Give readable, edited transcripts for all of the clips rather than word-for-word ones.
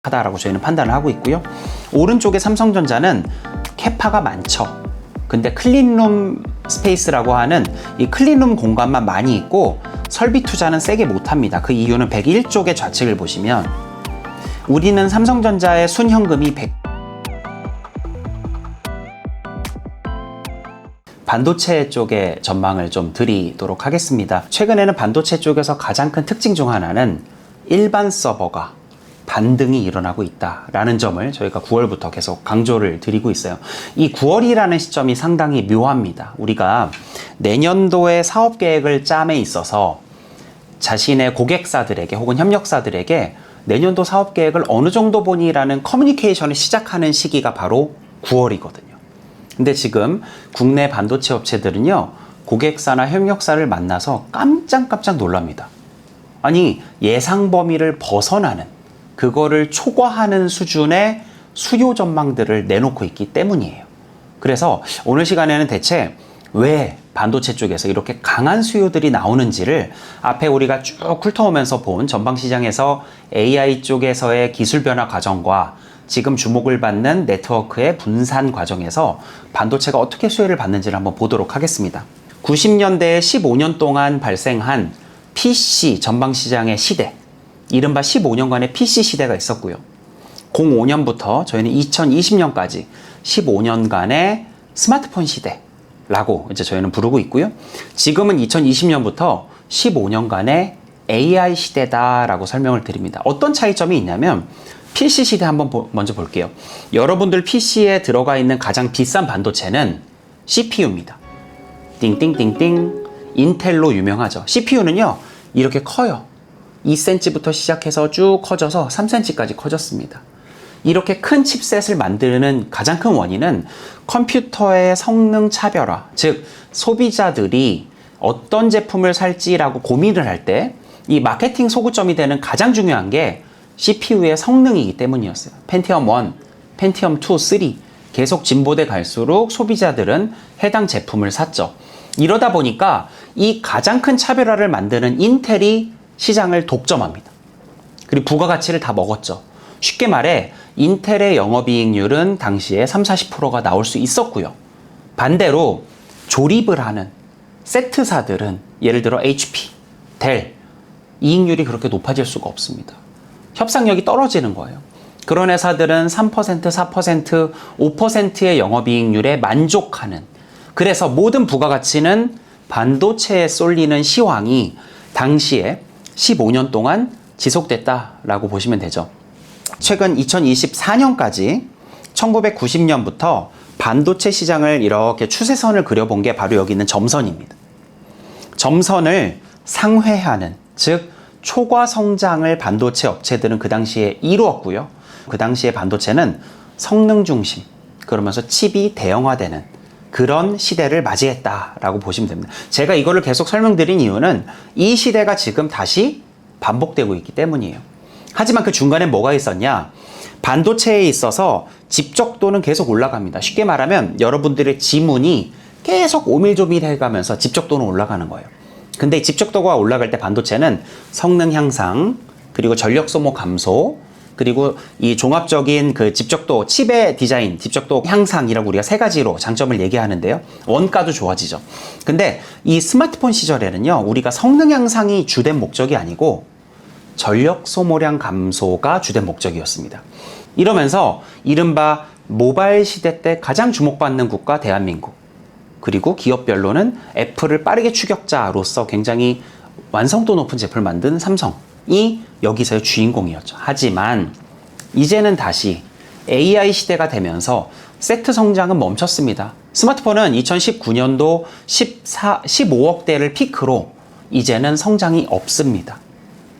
하다라고 저희는 판단을 하고 있고요. 오른쪽에 삼성전자는 캐파가 많죠. 근데 클린룸 스페이스라고 하는 이 클린룸 공간만 많이 있고 설비 투자는 세게 못합니다. 그 이유는 101쪽의 좌측을 보시면 우리는 삼성전자의 순현금이 반도체 쪽의 전망을 좀 드리도록 하겠습니다. 최근에는 반도체 쪽에서 가장 큰 특징 중 하나는 일반 서버가 반등이 일어나고 있다라는 점을 저희가 9월부터 계속 강조를 드리고 있어요. 이 9월이라는 시점이 상당히 묘합니다. 우리가 내년도의 사업 계획을 짬에 있어서 자신의 고객사들에게 혹은 협력사들에게 내년도 사업 계획을 어느 정도 보니라는 커뮤니케이션을 시작하는 시기가 바로 9월이거든요. 근데 지금 국내 반도체 업체들은요, 고객사나 협력사를 만나서 깜짝깜짝 놀랍니다. 아니, 예상 범위를 벗어나는, 그거를 초과하는 수준의 수요 전망들을 내놓고 있기 때문이에요. 그래서 오늘 시간에는 대체 왜 반도체 쪽에서 이렇게 강한 수요들이 나오는지를 앞에 우리가 쭉 훑어오면서 본 전방시장에서 AI 쪽에서의 기술 변화 과정과 지금 주목을 받는 네트워크의 분산 과정에서 반도체가 어떻게 수혜를 받는지를 한번 보도록 하겠습니다. 90년대에 15년 동안 발생한 PC 전방시장의 시대, 이른바 15년간의 PC 시대가 있었고요. 05년부터 저희는 2020년까지 15년간의 스마트폰 시대라고 이제 저희는 부르고 있고요. 지금은 2020년부터 15년간의 AI 시대다라고 설명을 드립니다. 어떤 차이점이 있냐면 PC 시대 한번 먼저 볼게요. 여러분들 PC에 들어가 있는 가장 비싼 반도체는 CPU입니다. 띵띵띵띵, 인텔로 유명하죠. CPU는요, 이렇게 커요. 2cm부터 시작해서 쭉 커져서 3cm까지 커졌습니다. 이렇게 큰 칩셋을 만드는 가장 큰 원인은 컴퓨터의 성능 차별화, 즉 소비자들이 어떤 제품을 살지라고 고민을 할 때 이 마케팅 소구점이 되는 가장 중요한 게 CPU의 성능이기 때문이었어요. 펜티엄 1, 펜티엄 2, 3 계속 진보돼 갈수록 소비자들은 해당 제품을 샀죠. 이러다 보니까 이 가장 큰 차별화를 만드는 인텔이 시장을 독점합니다. 그리고 부가가치를 다 먹었죠. 쉽게 말해 인텔의 영업이익률은 당시에 30-40%가 나올 수 있었고요. 반대로 조립을 하는 세트사들은 예를 들어 HP, 델, 이익률이 그렇게 높아질 수가 없습니다. 협상력이 떨어지는 거예요. 그런 회사들은 3%, 4%, 5%의 영업이익률에 만족하는, 그래서 모든 부가가치는 반도체에 쏠리는 시황이 당시에 15년 동안 지속됐다라고 보시면 되죠. 최근 2024년까지 1990년부터 반도체 시장을 이렇게 추세선을 그려본 게 바로 여기 있는 점선입니다. 점선을 상회하는, 즉 초과 성장을 반도체 업체들은 그 당시에 이루었고요. 그 당시에 반도체는 성능 중심, 그러면서 칩이 대형화되는 그런 시대를 맞이했다라고 보시면 됩니다. 제가 이거를 계속 설명드린 이유는 이 시대가 지금 다시 반복되고 있기 때문이에요. 하지만 그 중간에 뭐가 있었냐? 반도체에 있어서 집적도는 계속 올라갑니다. 쉽게 말하면 여러분들의 지문이 계속 오밀조밀해 가면서 집적도는 올라가는 거예요. 근데 집적도가 올라갈 때 반도체는 성능 향상, 그리고 전력 소모 감소, 그리고 이 종합적인 그 집적도, 칩의 디자인, 집적도 향상이라고 우리가 세 가지로 장점을 얘기하는데요. 원가도 좋아지죠. 근데 이 스마트폰 시절에는요, 우리가 성능 향상이 주된 목적이 아니고 전력 소모량 감소가 주된 목적이었습니다. 이러면서 이른바 모바일 시대 때 가장 주목받는 국가 대한민국, 그리고 기업별로는 애플을 빠르게 추격자로서 굉장히 완성도 높은 제품을 만든 삼성이 여기서의 주인공이었죠. 하지만 이제는 다시 AI 시대가 되면서 세트 성장은 멈췄습니다. 스마트폰은 2019년도 15억대를 피크로 이제는 성장이 없습니다.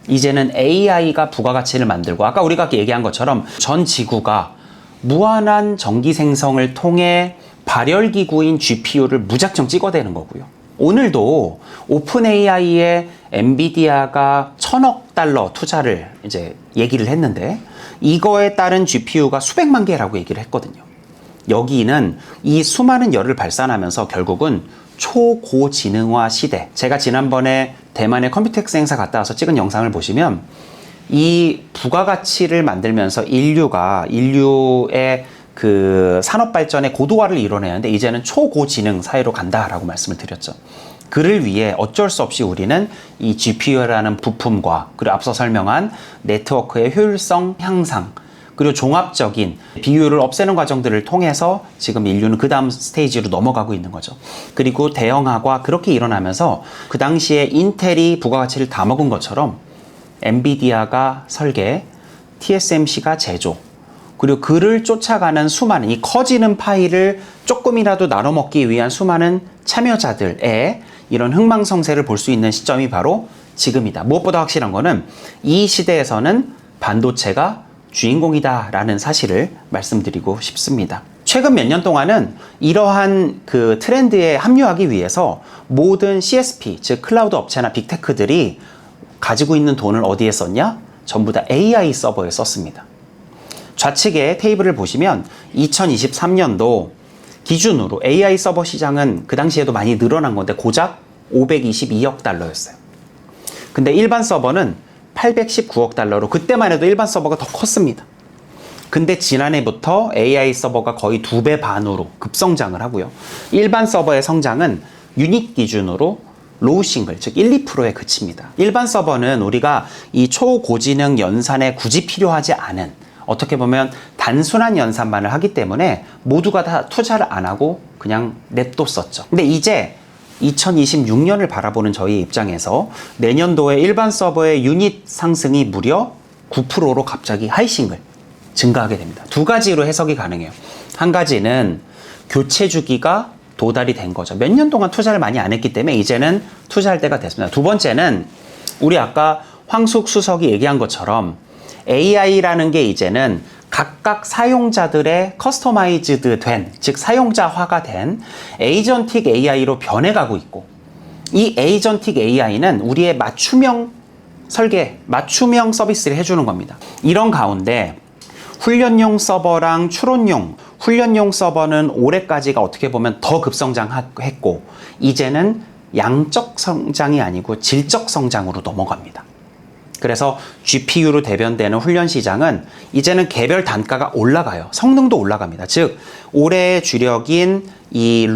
이제는 AI가 부가가치를 만들고, 아까 우리가 얘기한 것처럼 전 지구가 무한한 전기 생성을 통해 발열기구인 GPU를 무작정 찍어대는 거고요. 오늘도 오픈 AI에 엔비디아가 1,000억 달러 투자를 이제 얘기를 했는데, 이거에 따른 GPU가 수백만 개라고 얘기를 했거든요. 여기는 이 수많은 열을 발산하면서 결국은 초고지능화 시대, 제가 지난번에 대만의 컴퓨텍스 행사 갔다 와서 찍은 영상을 보시면 이 부가가치를 만들면서 인류의 그 산업 발전의 고도화를 이뤄내는데 이제는 초고지능 사회로 간다라고 말씀을 드렸죠. 그를 위해 어쩔 수 없이 우리는 이 GPU라는 부품과 그리고 앞서 설명한 네트워크의 효율성 향상 그리고 종합적인 비율을 없애는 과정들을 통해서 지금 인류는 그 다음 스테이지로 넘어가고 있는 거죠. 그리고 대형화가 그렇게 일어나면서 그 당시에 인텔이 부가가치를 다 먹은 것처럼 엔비디아가 설계, TSMC가 제조, 그리고 그를 쫓아가는 수많은 이 커지는 파이를 조금이라도 나눠 먹기 위한 수많은 참여자들의 이런 흥망성쇠를 볼 수 있는 시점이 바로 지금이다. 무엇보다 확실한 거는 이 시대에서는 반도체가 주인공이다라는 사실을 말씀드리고 싶습니다. 최근 몇 년 동안은 이러한 그 트렌드에 합류하기 위해서 모든 CSP, 즉 클라우드 업체나 빅테크들이 가지고 있는 돈을 어디에 썼냐? 전부 다 AI 서버에 썼습니다. 좌측에 테이블을 보시면 2023년도 기준으로 AI 서버 시장은 그 당시에도 많이 늘어난 건데 고작 522억 달러였어요. 근데 일반 서버는 819억 달러로 그때만 해도 일반 서버가 더 컸습니다. 근데 지난해부터 AI 서버가 거의 2배 반으로 급성장을 하고요. 일반 서버의 성장은 유닛 기준으로 로우 싱글, 즉 1, 2%에 그칩니다. 일반 서버는 우리가 이 초고지능 연산에 굳이 필요하지 않은 어떻게 보면 단순한 연산만을 하기 때문에 모두가 다 투자를 안 하고 그냥 냅뒀었죠. 근데 이제 2026년을 바라보는 저희 입장에서 내년도에 일반 서버의 유닛 상승이 무려 9%로 갑자기 하이싱글 증가하게 됩니다. 두 가지로 해석이 가능해요. 한 가지는 교체 주기가 도달이 된 거죠. 몇 년 동안 투자를 많이 안 했기 때문에 이제는 투자할 때가 됐습니다. 두 번째는 우리 아까 황숙 수석이 얘기한 것처럼 AI라는 게 이제는 각각 사용자들의 커스터마이즈드 된, 즉 사용자화가 된 에이전틱 AI로 변해가고 있고 이 에이전틱 AI는 우리의 맞춤형 설계, 맞춤형 서비스를 해주는 겁니다. 이런 가운데 훈련용 서버랑 추론용, 훈련용 서버는 올해까지가 어떻게 보면 더 급성장했고 이제는 양적 성장이 아니고 질적 성장으로 넘어갑니다. 그래서 GPU로 대변되는 훈련 시장은 이제는 개별 단가가 올라가요. 성능도 올라갑니다. 즉 올해의 주력인 이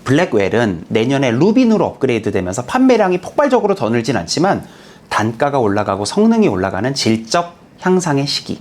블랙웰은 내년에 루빈으로 업그레이드 되면서 판매량이 폭발적으로 더 늘진 않지만 단가가 올라가고 성능이 올라가는 질적 향상의 시기.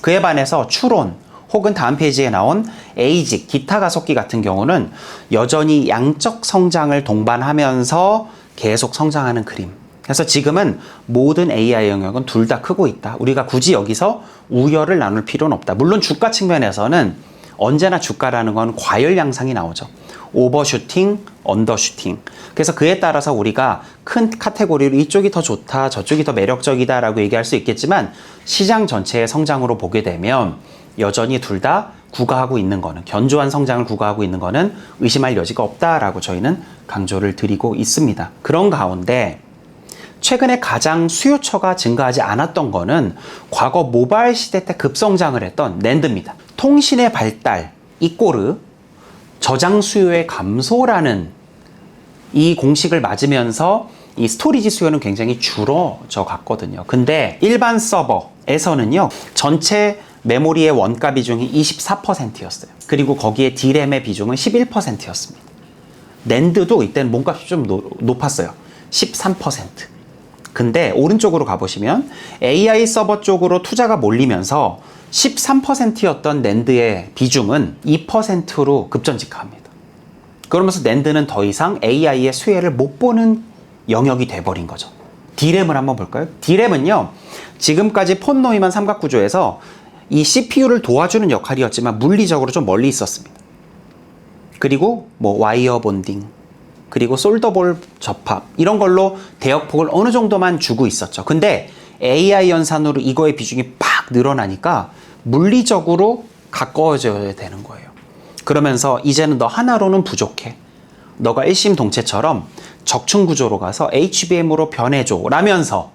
그에 반해서 추론 혹은 다음 페이지에 나온 에이직, 기타 가속기 같은 경우는 여전히 양적 성장을 동반하면서 계속 성장하는 그림. 그래서 지금은 모든 AI 영역은 둘 다 크고 있다. 우리가 굳이 여기서 우열을 나눌 필요는 없다. 물론 주가 측면에서는 언제나 주가라는 건 과열 양상이 나오죠. 오버슈팅, 언더슈팅. 그래서 그에 따라서 우리가 큰 카테고리로 이쪽이 더 좋다, 저쪽이 더 매력적이다라고 얘기할 수 있겠지만 시장 전체의 성장으로 보게 되면 여전히 둘 다 구가하고 있는 거는, 견조한 성장을 구가하고 있는 거는 의심할 여지가 없다라고 저희는 강조를 드리고 있습니다. 그런 가운데 최근에 가장 수요처가 증가하지 않았던 거는 과거 모바일 시대 때 급성장을 했던 낸드입니다. 통신의 발달 이꼬르 저장 수요의 감소라는 이 공식을 맞으면서 이 스토리지 수요는 굉장히 줄어져 갔거든요. 근데 일반 서버에서는요, 전체 메모리의 원가 비중이 24%였어요. 그리고 거기에 D램의 비중은 11%였습니다. 낸드도 이때는 몸값이 좀 높았어요. 13%. 근데 오른쪽으로 가보시면 AI 서버 쪽으로 투자가 몰리면서 13%였던 낸드의 비중은 2%로 급전직하합니다. 그러면서 낸드는 더 이상 AI의 수혜를 못 보는 영역이 돼버린 거죠. D램을 한번 볼까요? D램은요, 지금까지 폰 노이만 삼각구조에서 이 CPU를 도와주는 역할이었지만 물리적으로 좀 멀리 있었습니다. 그리고 뭐 와이어 본딩, 그리고 솔더볼 접합 이런 걸로 대역폭을 어느 정도만 주고 있었죠. 근데 AI 연산으로 이거의 비중이 팍 늘어나니까 물리적으로 가까워져야 되는 거예요. 그러면서 이제는 너 하나로는 부족해. 너가 일심동체처럼 적층 구조로 가서 HBM으로 변해줘 라면서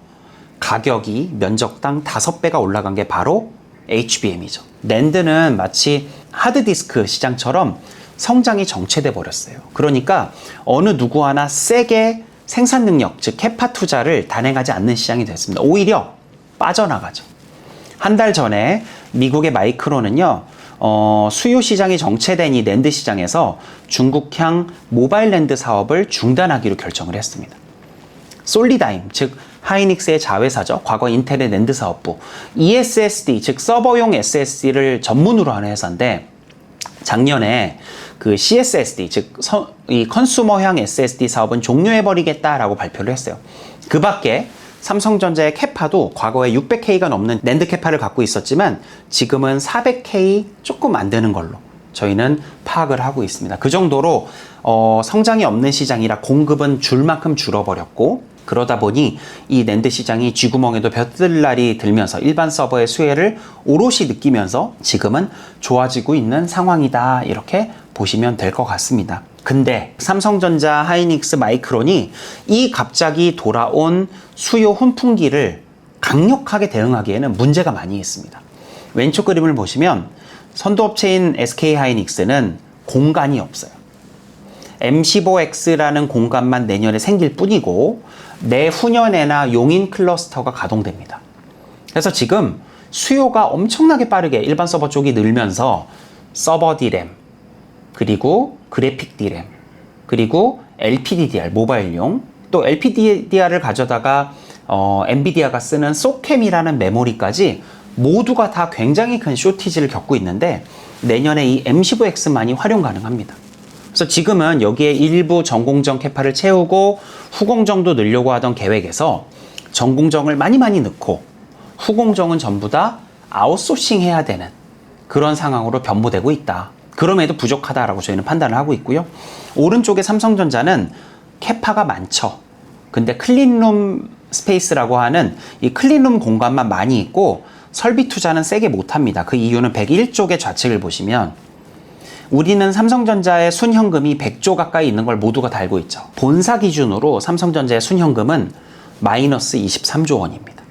가격이 면적당 5배가 올라간 게 바로 HBM이죠. 낸드는 마치 하드디스크 시장처럼 성장이 정체돼 버렸어요. 그러니까 어느 누구 하나 세게 생산 능력, 즉 캐파 투자를 단행하지 않는 시장이 됐습니다. 오히려 빠져나가죠. 한 달 전에 미국의 마이크론은요, 수요 시장이 정체된 이 낸드 시장에서 중국향 모바일 낸드 사업을 중단하기로 결정을 했습니다. 솔리다임, 즉 하이닉스의 자회사죠. 과거 인텔의 낸드 사업부. ESSD, 즉 서버용 SSD를 전문으로 하는 회사인데 작년에 그 CSSD, 즉 이 컨슈머향 SSD 사업은 종료해버리겠다라고 발표를 했어요. 그 밖에 삼성전자의 캐파도 과거에 600K가 넘는 낸드 캐파를 갖고 있었지만 지금은 400K 조금 안 되는 걸로 저희는 파악을 하고 있습니다. 그 정도로 성장이 없는 시장이라 공급은 줄 만큼 줄어버렸고, 그러다 보니 이 낸드 시장이 쥐구멍에도 벼슬날이 들면서 일반 서버의 수혜를 오롯이 느끼면서 지금은 좋아지고 있는 상황이다, 이렇게 보시면 될 것 같습니다. 근데 삼성전자, 하이닉스, 마이크론이 이 갑자기 돌아온 수요 훈풍기를 강력하게 대응하기에는 문제가 많이 있습니다. 왼쪽 그림을 보시면 선도업체인 SK하이닉스는 공간이 없어요. M15X라는 공간만 내년에 생길 뿐이고 내후년에나 용인 클러스터가 가동됩니다. 그래서 지금 수요가 엄청나게 빠르게 일반 서버 쪽이 늘면서 서버 D램, 그리고 그래픽 D램, 그리고 LPDDR 모바일용, 또 LPDDR을 가져다가 엔비디아가 쓰는 소캠이라는 메모리까지 모두가 다 굉장히 큰 쇼티지를 겪고 있는데 내년에 이 M15X만이 활용 가능합니다. 그래서 지금은 여기에 일부 전공정 캐파를 채우고 후공정도 넣으려고 하던 계획에서 전공정을 많이 넣고 후공정은 전부 다 아웃소싱 해야 되는 그런 상황으로 변모되고 있다. 그럼에도 부족하다라고 저희는 판단을 하고 있고요. 오른쪽에 삼성전자는 캐파가 많죠. 근데 클린룸 스페이스라고 하는 이 클린룸 공간만 많이 있고 설비 투자는 세게 못합니다. 그 이유는 101쪽의 좌측을 보시면 우리는 삼성전자의 순현금이 100조 가까이 있는 걸 모두가 다 알고 있죠. 본사 기준으로 삼성전자의 순현금은 마이너스 23조 원입니다.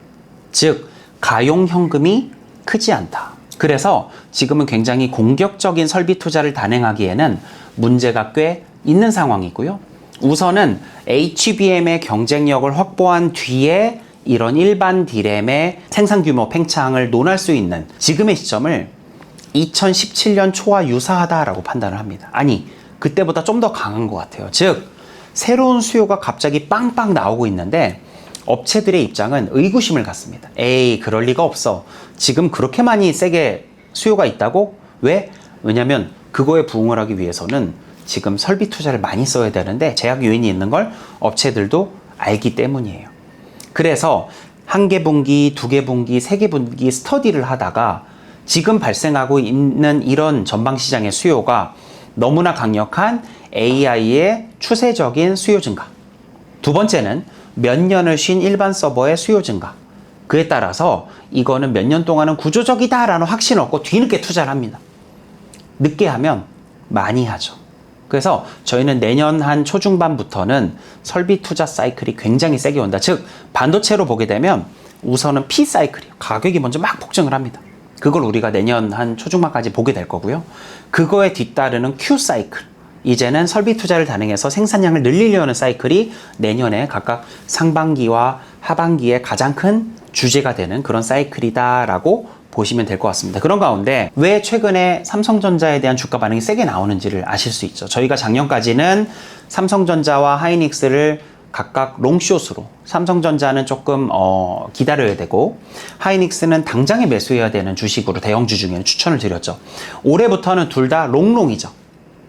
즉 가용 현금이 크지 않다. 그래서 지금은 굉장히 공격적인 설비 투자를 단행하기에는 문제가 꽤 있는 상황이고요. 우선은 HBM의 경쟁력을 확보한 뒤에 이런 일반 D램의 생산 규모 팽창을 논할 수 있는 지금의 시점을 2017년 초와 유사하다라고 판단을 합니다. 아니, 그때보다 좀 더 강한 것 같아요. 즉, 새로운 수요가 갑자기 빵빵 나오고 있는데 업체들의 입장은 의구심을 갖습니다. 에이, 그럴 리가 없어. 지금 그렇게 많이 세게 수요가 있다고? 왜? 왜냐면 그거에 부응을 하기 위해서는 지금 설비 투자를 많이 써야 되는데 제약 요인이 있는 걸 업체들도 알기 때문이에요. 그래서 한 개 분기, 두 개 분기, 세 개 분기 스터디를 하다가 지금 발생하고 있는 이런 전방시장의 수요가 너무나 강력한 AI의 추세적인 수요 증가. 두 번째는 몇 년을 쉰 일반 서버의 수요 증가. 그에 따라서 이거는 몇 년 동안은 구조적이다라는 확신을 얻고 뒤늦게 투자를 합니다. 늦게 하면 많이 하죠. 그래서 저희는 내년 한 초중반부터는 설비 투자 사이클이 굉장히 세게 온다. 즉 반도체로 보게 되면 우선은 P 사이클이요. 가격이 먼저 막 폭증을 합니다. 그걸 우리가 내년 한 초중반까지 보게 될 거고요. 그거에 뒤따르는 Q 사이클. 이제는 설비 투자를 단행해서 생산량을 늘리려는 사이클이 내년에 각각 상반기와 하반기에 가장 큰 주제가 되는 그런 사이클이다라고 보시면 될 것 같습니다. 그런 가운데 왜 최근에 삼성전자에 대한 주가 반응이 세게 나오는지를 아실 수 있죠. 저희가 작년까지는 삼성전자와 하이닉스를 각각 롱숏으로, 삼성전자는 조금 기다려야 되고 하이닉스는 당장에 매수해야 되는 주식으로 대형주 중에는 추천을 드렸죠. 올해부터는 둘 다 롱롱이죠.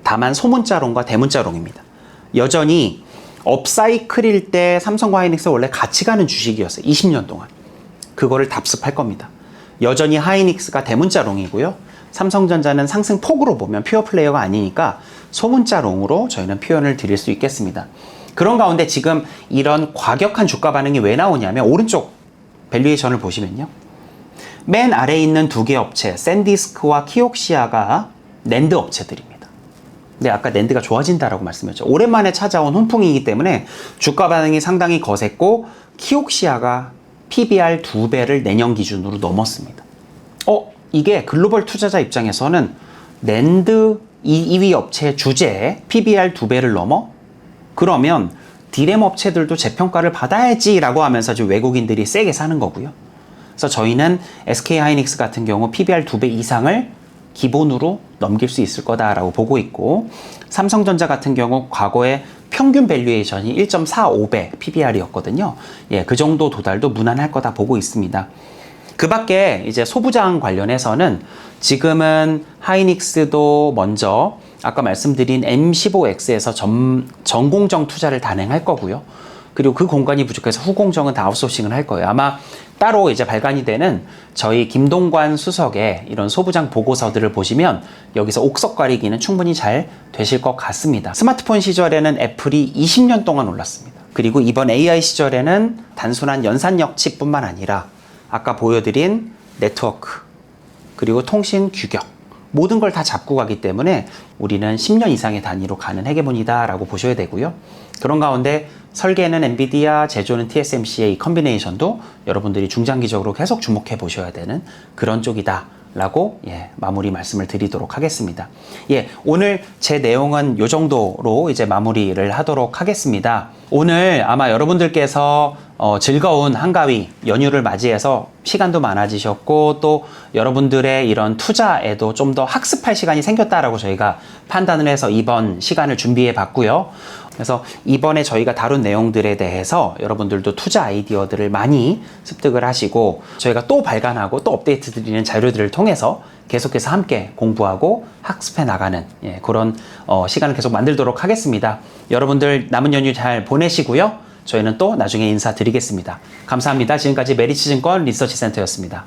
다만 소문자롱과 대문자롱입니다. 여전히 업사이클일 때 삼성과 하이닉스 원래 같이 가는 주식이었어요. 20년 동안. 그거를 답습할 겁니다. 여전히 하이닉스가 대문자롱이고요. 삼성전자는 상승폭으로 보면 퓨어 플레이어가 아니니까 소문자롱으로 저희는 표현을 드릴 수 있겠습니다. 그런 가운데 지금 이런 과격한 주가 반응이 왜 나오냐면 오른쪽 밸류에이션을 보시면요. 맨 아래에 있는 두 개 업체, 샌디스크와 키옥시아가 낸드 업체들입니다. 근데 아까 낸드가 좋아진다라고 말씀드렸죠. 오랜만에 찾아온 훈풍이기 때문에 주가 반응이 상당히 거셌고 키옥시아가 PBR 2배를 내년 기준으로 넘었습니다. 이게 글로벌 투자자 입장에서는 낸드 2위 업체 주제에 PBR 2배를 넘어? 그러면 D램 업체들도 재평가를 받아야지 라고 하면서 지금 외국인들이 세게 사는 거고요. 그래서 저희는 SK하이닉스 같은 경우 PBR 2배 이상을 기본으로 넘길 수 있을 거다라고 보고 있고, 삼성전자 같은 경우 과거에 평균 밸류에이션이 1.45배 PBR이었거든요. 예, 그 정도 도달도 무난할 거다 보고 있습니다. 그 밖에 이제 소부장 관련해서는 지금은 하이닉스도 먼저 아까 말씀드린 M15X에서 전공정 투자를 단행할 거고요. 그리고 그 공간이 부족해서 후공정은 다 아웃소싱을 할 거예요. 아마 따로 이제 발간이 되는 저희 김동관 수석의 이런 소부장 보고서들을 보시면 여기서 옥석 가리기는 충분히 잘 되실 것 같습니다. 스마트폰 시절에는 애플이 20년 동안 올랐습니다. 그리고 이번 AI 시절에는 단순한 연산력 칩뿐만 아니라 아까 보여드린 네트워크, 그리고 통신 규격, 모든 걸 다 잡고 가기 때문에 우리는 10년 이상의 단위로 가는 헤게모니다 라고 보셔야 되고요. 그런 가운데 설계는 엔비디아, 제조는 TSMC의 이 컨비네이션도 여러분들이 중장기적으로 계속 주목해 보셔야 되는 그런 쪽이다 라고 마무리 말씀을 드리도록 하겠습니다. 오늘 제 내용은 이 정도로 이제 마무리를 하도록 하겠습니다. 오늘 아마 여러분들께서 즐거운 한가위 연휴를 맞이해서 시간도 많아지셨고, 또 여러분들의 이런 투자에도 좀 더 학습할 시간이 생겼다라고 저희가 판단을 해서 이번 시간을 준비해 봤고요. 그래서 이번에 저희가 다룬 내용들에 대해서 여러분들도 투자 아이디어들을 많이 습득을 하시고, 저희가 또 발간하고 또 업데이트 드리는 자료들을 통해서 계속해서 함께 공부하고 학습해 나가는 그런 시간을 계속 만들도록 하겠습니다. 여러분들 남은 연휴 잘 보내시고요. 저희는 또 나중에 인사드리겠습니다. 감사합니다. 지금까지 메리츠증권 리서치센터였습니다.